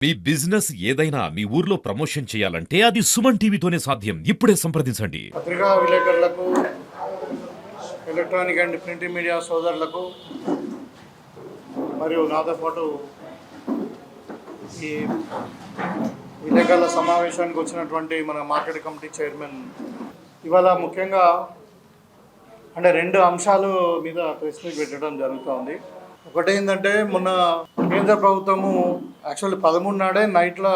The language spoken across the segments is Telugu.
మీ బిజినెస్ ఏదైనా మీ ఊర్లో ప్రమోషన్ చేయాలంటే అది సుమన్ టీవీతోనే సాధ్యం. ఇప్పుడే సంప్రదించండి. పత్రికా విలేకరులకు, ఎలక్ట్రానిక్ అండ్ ప్రింట్ మీడియా సోదరులకు మరియు నాతో పాటు ఈ విలేకరుల సమావేశానికి వచ్చినటువంటి మన మార్కెట్ కమిటీ చైర్మన్, ఇవాళ ముఖ్యంగా అంటే 2 అంశాల మీద ప్రెస్ మీట్ పెట్టడం జరుగుతుంది. ఒకటి ఏంటంటే, మొన్న కేంద్ర ప్రభుత్వము యాక్చువల్లీ 13 నాడే నైట్లో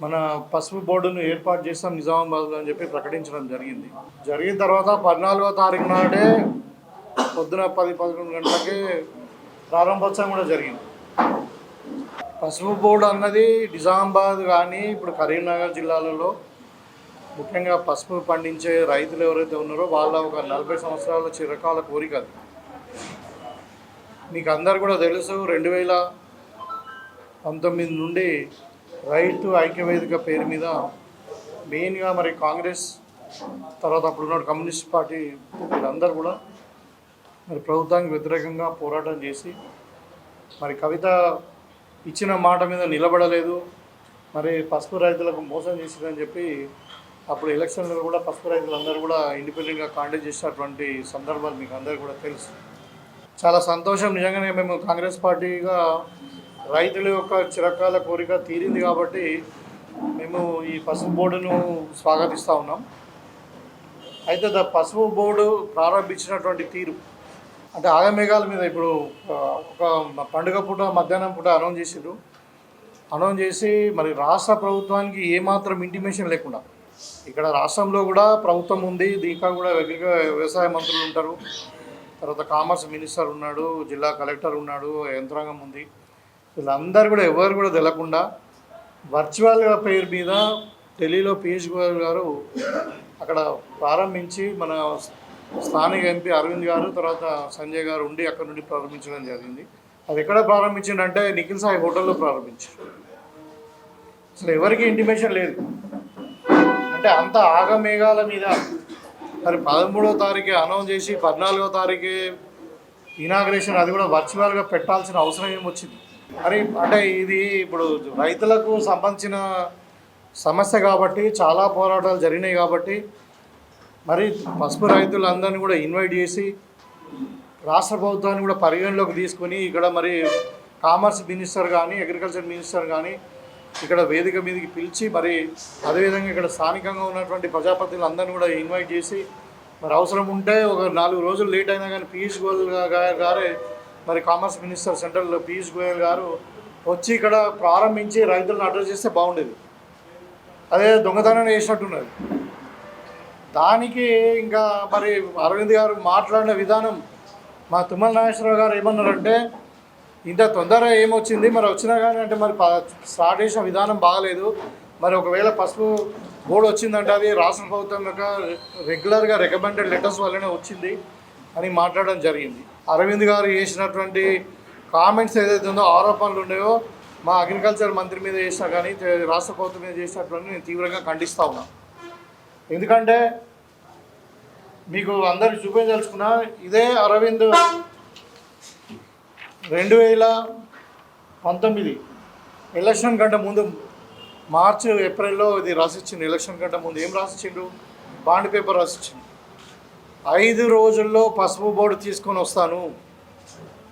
మన పసుపు బోర్డును ఏర్పాటు చేస్తాం నిజామాబాద్లో అని చెప్పి ప్రకటించడం జరిగిన తర్వాత 14వ తారీఖు నాడే పొద్దున 10-11 గంటలకే ప్రారంభోత్సవం కూడా జరిగింది. పసుపు బోర్డు అన్నది నిజామాబాద్ కానీ ఇప్పుడు కరీంనగర్ జిల్లాలలో ముఖ్యంగా పసుపు పండించే రైతులు ఎవరైతే ఉన్నారో వాళ్ళ ఒక 40 సంవత్సరాల చిరకాల కోరిక అది. మీకు అందరు కూడా తెలుసు, 2019 నుండి రైతు ఐక్యవేదిక పేరు మీద మెయిన్గా మరి కాంగ్రెస్ తర్వాత అప్పుడున్న కమ్యూనిస్ట్ పార్టీ వీళ్ళందరూ కూడా మరి ప్రభుత్వానికి వ్యతిరేకంగా పోరాటం చేసి మరి కవిత ఇచ్చిన మాట మీద నిలబడలేదు, మరి పసుపు రైతులకు మోసం చేసిందని చెప్పి అప్పుడు ఎలక్షన్లో కూడా పసుపు రైతులందరూ కూడా ఇండిపెండెంట్గా కాంటాక్ట్ చేసినటువంటి సందర్భాలు మీకు అందరికీ కూడా తెలుసు. చాలా సంతోషం. నిజంగానే మేము కాంగ్రెస్ పార్టీగా రైతుల యొక్క చిరకాల కోరిక తీరింది కాబట్టి మేము ఈ పసుపు బోర్డును స్వాగతిస్తూ ఉన్నాం. అయితే పసుపు బోర్డు ప్రారంభించినటువంటి తీరు అంటే ఆగమేఘాల మీద ఇప్పుడు ఒక పండుగ పూట మధ్యాహ్నం పూట అనౌన్స్ చేసి మరి రాష్ట్ర ప్రభుత్వానికి ఏమాత్రం ఇంటిమేషన్ లేకుండా, ఇక్కడ రాష్ట్రంలో కూడా ప్రభుత్వం ఉంది, దీంట్లో కూడా వ్యవసాయ మంత్రులు ఉంటారు, తర్వాత కామర్స్ మినిస్టర్ ఉన్నాడు, జిల్లా కలెక్టర్ ఉన్నాడు, యంత్రాంగం ఉంది, వీళ్ళందరూ కూడా ఎవరు కూడా తెలకుండా వర్చువల్గా పేరు మీద ఢిల్లీలో పీయూష్ గోయల్ గారు అక్కడ ప్రారంభించి మన స్థానిక ఎంపీ అరవింద్ గారు తర్వాత సంజయ్ గారు ఉండి అక్కడ నుండి ప్రారంభించడం జరిగింది. అది ఎక్కడ ప్రారంభించిందంటే నిఖిల్ సాయి హోటల్లో ప్రారంభించారు. అసలు ఎవరికి ఇంటిమేషన్ లేదు. అంటే అంత ఆగమేఘాల మీద మరి 13వ తారీఖు అనౌన్స్ చేసి 14వ తారీఖు ఇనాగ్రేషన్ అది కూడా వర్చువల్గా పెట్టాల్సిన అవసరం ఏమొచ్చింది? మరి అంటే ఇది ఇప్పుడు రైతులకు సంబంధించిన సమస్య కాబట్టి చాలా పోరాటాలు జరిగినాయి కాబట్టి మరి పసుపు రైతులందరినీ కూడా ఇన్వైట్ చేసి రాష్ట్ర ప్రభుత్వాన్ని కూడా పరిగణలోకి తీసుకొని ఇక్కడ మరి కామర్స్ మినిస్టర్ కానీ అగ్రికల్చర్ మినిస్టర్ కానీ ఇక్కడ వేదిక మీదకి పిలిచి మరి అదేవిధంగా ఇక్కడ స్థానికంగా ఉన్నటువంటి ప్రజాప్రతినిధులందరినీ కూడా ఇన్వైట్ చేసి మరి అవసరం ఉంటే ఒక 4 రోజులు లేట్ అయినా కానీ పీయూష్ గోయల్ గారే మరి కామర్స్ మినిస్టర్ సెంట్రల్లో పీయూష్ గోయల్ గారు వచ్చి ఇక్కడ ప్రారంభించి రైతులను అడ్రస్ చేస్తే బాగుండేది. అదే దొంగతనం చేసినట్టున్నది. దానికి ఇంకా మరి అరవింద్ గారు మాట్లాడిన విధానం, మా తుమ్మల నాగేశ్వరరావు గారు ఏమన్నారంటే, ఇంత తొందరగా ఏమొచ్చింది మరి వచ్చినా కానీ అంటే మరి స్టార్ట్ చేసిన విధానం బాగలేదు, మరి ఒకవేళ పసుపు బోర్డు వచ్చిందంటే అది రాష్ట్ర ప్రభుత్వం యొక్క రెగ్యులర్గా రికమెండెడ్ లెటర్స్ వల్లనే వచ్చింది అని మాట్లాడడం జరిగింది. అరవింద్ గారు చేసినటువంటి కామెంట్స్ ఏదైతే ఉందో ఆరోపణలు ఉన్నాయో మా అగ్రికల్చర్ మంత్రి మీద చేసినా కానీ రాష్ట్ర ప్రభుత్వం మీద చేసినటువంటి నేను తీవ్రంగా ఖండిస్తూ ఉన్నాను. ఎందుకంటే మీకు అందరికి చూపించదలుచుకున్నా, ఇదే అరవింద్ 2019 ఎలక్షన్ కంటే ముందు మార్చి ఏప్రిల్లో ఇది రాసిచ్చిండు. ఎలక్షన్ కంటే ముందు ఏం రాసిచ్చిండు? Bond paper రాసిచ్చిండు. 5 రోజుల్లో పసుపు బోర్డు తీసుకొని వస్తాను,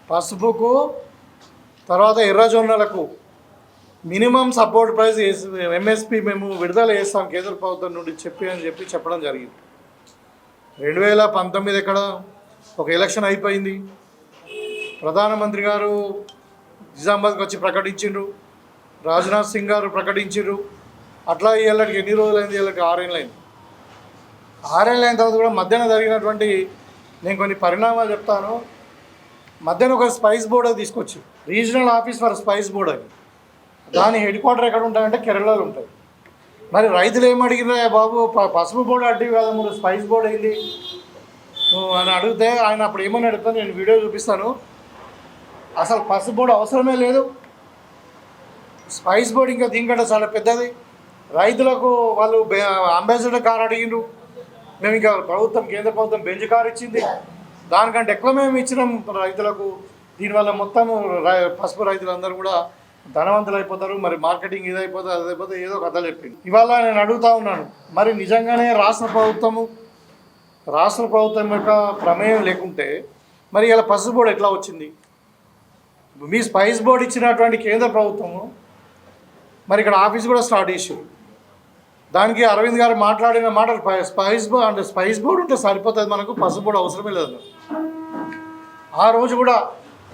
పసుపుకు తర్వాత ఎర్రజొన్నలకు మినిమం సపోర్ట్ ప్రైస్ ఎంఎస్పి మేము విడుదల చేస్తాం కేంద్ర ప్రభుత్వం నుండి చెప్పడం జరిగింది. 2019 ఎక్కడ ఒక ఎలక్షన్ అయిపోయింది, ప్రధానమంత్రి గారు నిజామాబాద్కి వచ్చి ప్రకటించిండ్రు, రాజ్నాథ్ సింగ్ గారు ప్రకటించిండ్రు. అట్లా వీళ్ళకి ఎన్ని రోజులైంది? వీళ్ళకి 6 ఏళ్ళు అయింది. 6 ఏళ్ళు అయిన తర్వాత కూడా మధ్యాహ్నం జరిగినటువంటి నేను కొన్ని పరిణామాలు చెప్తాను. మధ్యాహ్నం ఒక స్పైస్ బోర్డు తీసుకొచ్చి regional office for spice board అని, దాని హెడ్ క్వార్టర్ ఎక్కడ ఉంటాయంటే కేరళలో ఉంటుంది. మరి రైతులు ఏమడిగినా, బాబు పసుపు బోర్డు అడ్డు కాదు మీరు స్పైస్ బోర్డు అయింది అని అడిగితే ఆయన అప్పుడు ఏమని అడుగుతాను, నేను వీడియో చూపిస్తాను. అసలు పసుపు బోర్డు అవసరమే లేదు, స్పైస్ బోర్డు ఇంకా దీనికంటే చాలా పెద్దది. రైతులకు వాళ్ళు అంబాసిడర్ కార్ అడిగిండ్రు, మేము ఇంకా ప్రభుత్వం కేంద్ర ప్రభుత్వం బెంచ్ కార్ ఇచ్చింది, దానికంటే ఎక్కువ మేము ఇచ్చినాం రైతులకు. దీనివల్ల మొత్తం పసుపు రైతులందరూ కూడా ధనవంతులు అయిపోతారు, మరి మార్కెటింగ్ ఇది అయిపోతుంది అది అయిపోతే ఏదో కథలు చెప్పింది. ఇవాళ నేను అడుగుతా ఉన్నాను, మరి నిజంగానే రాష్ట్ర ప్రభుత్వం యొక్క ప్రమేయం లేకుంటే మరి ఇలా పసుపు బోర్డు ఎట్లా వచ్చింది? మీ స్పైస్ బోర్డు ఇచ్చినటువంటి కేంద్ర ప్రభుత్వము మరి ఇక్కడ ఆఫీస్ కూడా స్టార్ట్ చేసారు. దానికి అరవింద్ గారు మాట్లాడిన మాటలు స్పైస్ బోర్డు ఉంటే సరిపోతుంది, మనకు పసుపు బోర్డు అవసరమే లేదు. ఆ రోజు కూడా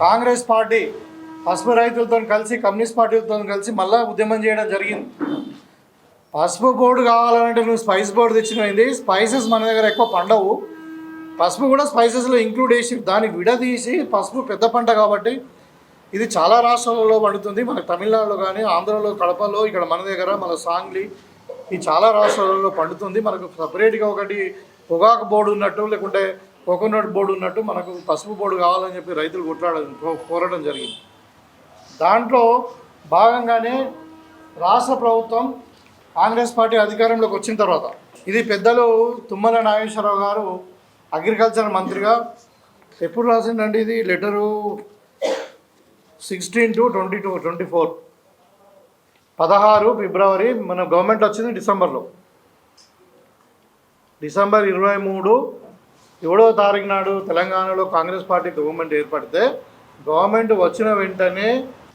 కాంగ్రెస్ పార్టీ పసుపు రైతులతో కలిసి కమ్యూనిస్ట్ పార్టీలతో కలిసి మళ్ళా ఉద్యమం చేయడం జరిగింది. పసుపు బోర్డు కావాలంటే నువ్వు స్పైస్ బోర్డు తెచ్చినది. స్పైసెస్ మన దగ్గర ఎక్కువ పండవు, పసుపు కూడా స్పైసెస్లో ఇంక్లూడ్ చేసి దాన్ని విడదీసి, పసుపు పెద్ద పంట కాబట్టి ఇది చాలా రాష్ట్రాలలో పండుతుంది. మనకు తమిళనాడులో కానీ ఆంధ్రలో కడపలో, ఇక్కడ మన దగ్గర మన సాంగ్లీ, ఈ చాలా రాష్ట్రాలలో పండుతుంది. మనకు సపరేట్గా ఒకటి పొగాకు బోర్డు ఉన్నట్టు లేకుంటే కోకోనట్ బోర్డు ఉన్నట్టు మనకు పసుపు బోర్డు కావాలని చెప్పి రైతులు కోరడం జరిగింది. దాంట్లో భాగంగానే రాష్ట్ర ప్రభుత్వం కాంగ్రెస్ పార్టీ అధికారంలోకి వచ్చిన తర్వాత ఇది పెద్దలు తుమ్మల నాగేశ్వరరావు గారు అగ్రికల్చర్ మంత్రిగా ఎప్పుడు రాసిందండి ఇది లెటరు 16/22/24 16 ఫిబ్రవరి మన గవర్నమెంట్ వచ్చింది డిసెంబర్ 23 7వ తారీఖు నాడు తెలంగాణలో కాంగ్రెస్ పార్టీ గవర్నమెంట్ ఏర్పడితే గవర్నమెంట్ వచ్చిన వెంటనే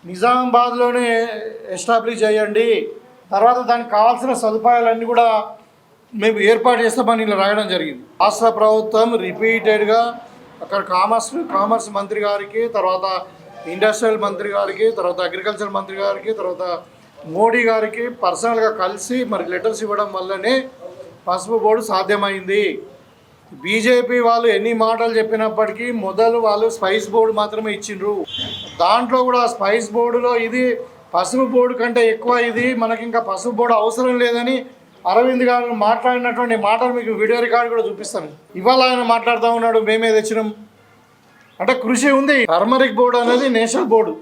నిజామాబాద్లోనే ఎస్టాబ్లిష్ చేయండి, తర్వాత దానికి కావాల్సిన సదుపాయాలన్నీ కూడా మేము ఏర్పాటు చేస్తామని ఇలా రాయడం జరిగింది. రాష్ట్ర ప్రభుత్వం రిపీటెడ్గా అక్కడ కామర్స్ మంత్రి గారికి, తర్వాత ఇండస్ట్రియల్ మంత్రి గారికి, తర్వాత అగ్రికల్చర్ మంత్రి గారికి, తర్వాత మోడీ గారికి పర్సనల్గా కలిసి మరి లెటర్స్ ఇవ్వడం వల్లనే పసుపు బోర్డు సాధ్యమైంది. బీజేపీ వాళ్ళు ఎన్ని మాటలు చెప్పినప్పటికీ మొదలు వాళ్ళు స్పైస్ బోర్డు మాత్రమే ఇచ్చిండ్రు. దాంట్లో కూడా స్పైస్ బోర్డులో ఇది పసుపు బోర్డు కంటే ఎక్కువ, ఇది మనకి ఇంకా పసుపు బోర్డు అవసరం లేదని అరవింద్ గారు మాట్లాడినటువంటి మాటలు మీకు వీడియో రికార్డు కూడా చూపిస్తాను. ఇవాళ ఆయన మాట్లాడుతూ ఉన్నాడు మేమే తెచ్చినాం అంటే కృషి ఉంది. టర్మరిక్ బోర్డు అనేది నేషనల్ బోర్డు,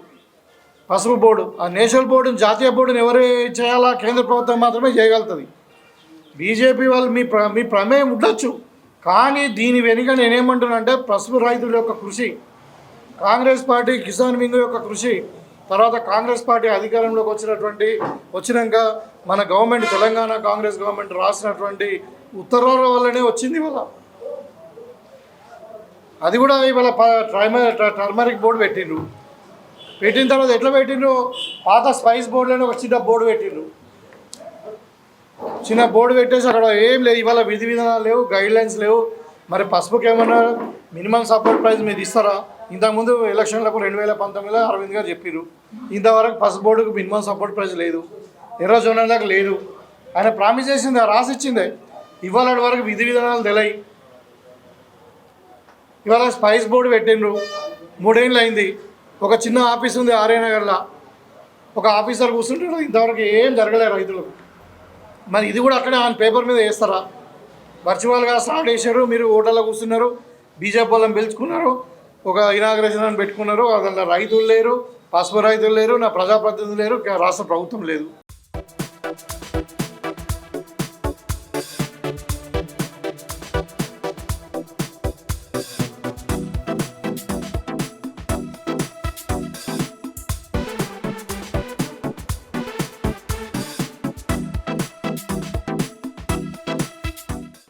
పసుపు బోర్డు. ఆ నేషనల్ బోర్డుని జాతీయ బోర్డుని ఎవరు చేయాలా? కేంద్ర ప్రభుత్వం మాత్రమే చేయగలుగుతుంది. బీజేపీ వాళ్ళు మీ ప్రమేయం ఉండొచ్చు, కానీ దీని వెనుక నేనేమంటున్నానంటే పసుపు రైతుల యొక్క కృషి, కాంగ్రెస్ పార్టీ కిసాన్ వింగ్ యొక్క కృషి, తర్వాత కాంగ్రెస్ పార్టీ అధికారంలోకి వచ్చినాక మన గవర్నమెంట్ తెలంగాణ కాంగ్రెస్ గవర్నమెంట్ రాసినటువంటి ఉత్తర్వుల వల్లనే వచ్చింది. ఇవాళ అది కూడా ఇవాళ టర్మరిక్ బోర్డు పెట్టిన తర్వాత ఎట్లా పెట్టిండ్రు? పాత స్పైస్ బోర్డులోనే ఒక చిన్న బోర్డు పెట్టేసి అక్కడ ఏం లేదు. ఇవాళ విధి విధానాలు లేవు, గైడ్లైన్స్ లేవు. మరి పసుపుకి ఏమన్నా మినిమం సపోర్ట్ ప్రైస్ మీరు ఇస్తారా? ఇంతకుముందు ఎలక్షన్లకు 2019లో అరవింద్ గారు చెప్పారు, ఇంతవరకు పసుపు బోర్డుకు మినిమం సపోర్ట్ ప్రైస్ లేదు, ఎర్ర జోనల్ దాకా లేదు. ఆయన ప్రామిస్ చేసింది, రాసిచ్చిందే. ఇవాళ వరకు విధి విధానాలు తెలియ. ఇవాళ స్పైస్ బోర్డు పెట్టిండ్రు, 3 ఏళ్ళు అయింది. ఒక చిన్న ఆఫీస్ ఉంది ఆర్యనగర్లో, ఒక ఆఫీసర్ కూర్చుంటాడు. ఇంతవరకు ఏం జరగలేదు రైతులకు. మరి ఇది కూడా అక్కడే ఆయన పేపర్ మీద వేస్తారా? వర్చువల్గా స్టార్ట్ చేశారు, మీరు హోటల్లో కూర్చున్నారు, బీజేపీ వాళ్ళని పిలుచుకున్నారు, ఒక ఇనాగ్రేషన్ అని పెట్టుకున్నారు. అసలు రైతులు లేరు, పసుపు రైతులు లేరు, నా ప్రజాప్రతినిధులు లేరు, రాష్ట్ర ప్రభుత్వం లేదు.